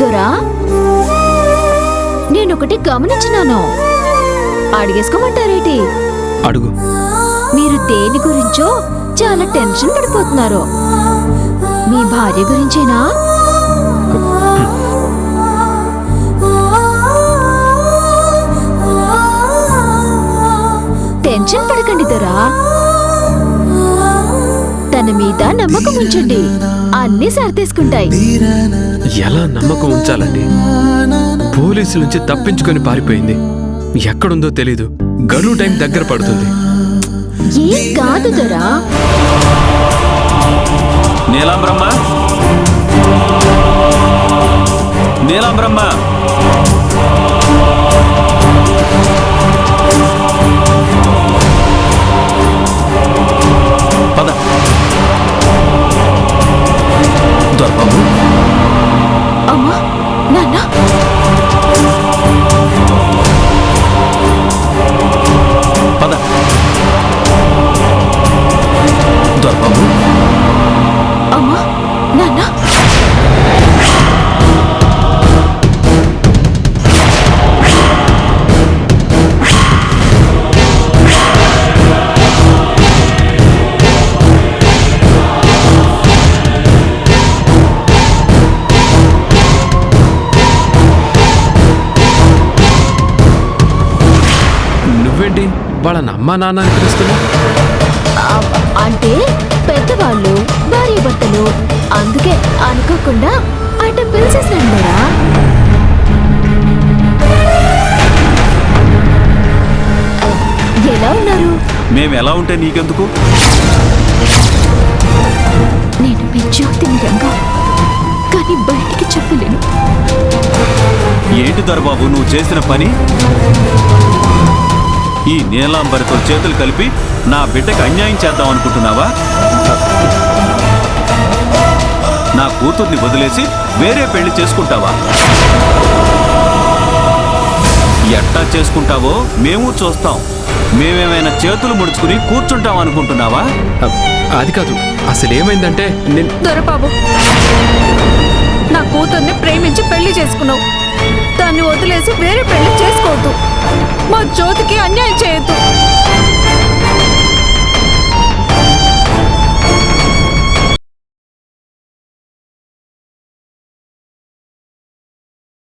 దొరా, నేనొకటి గమనించినాను. అడిగేసుకోమంటారేటి? అడుగు. మీరు దేని గురించో చాలా టెన్షన్ పడిపోతున్నారు. మీ భార్య గురించేనా? టెన్షన్ పడకండి దొరా, తన మీద నమ్మకం ఉంచండి, అన్నీ సర్దేసుకుంటాయి. ఎలా నమ్మకం ఉంచాలండి? పోలీసుల నుంచి తప్పించుకొని పారిపోయింది. ఎక్కడుందో తెలీదు. గడువు టైం దగ్గర పడుతుంది. ఏం కాదు దొరా. నీలాంబ్రమ్మ, నీలాంబ్రమ్మ, పద. దొరబాబు. అమ్మా, నాన్న. పద. దొరబాబు. అమ్మా, నాన్న. నువ్వేంటి వాళ్ళ అమ్మా నాన్న అని పిలుస్తున్నావు? అంటే పెద్దవాళ్ళు, భార్య భర్తలు, అందుకే అనుకోకుండా అట పిలిచేసినాను దొరా. ఎలా ఉన్నారు? మేమెలా ఉంటే నీకెందుకు? నేను మీ జ్యోతిని రంగా, కానీ బయటికి చెప్పలేను. ఏంటి దొరబాబు నువ్వు చేసిన పని? ఈ నీలాంబరితో చేతులు కలిపి నా బిడ్డకు అన్యాయం చేద్దాం అనుకుంటున్నావా? నా కూతుర్ని వదిలేసి వేరే పెళ్లి చేసుకుంటావా? ఎట్టా చేసుకుంటావో మేము చూస్తాం. మేమేమైనా చేతులు ముడుచుకుని కూర్చుంటాం అనుకుంటున్నావా? అది కాదు, అసలు ఏమైందంటే దొరబాబు, నా కూతుర్ని ప్రేమించి పెళ్లి చేసుకున్నావు. దాన్ని వదిలేసి వేరే పెళ్లి చేసుకోవద్దు.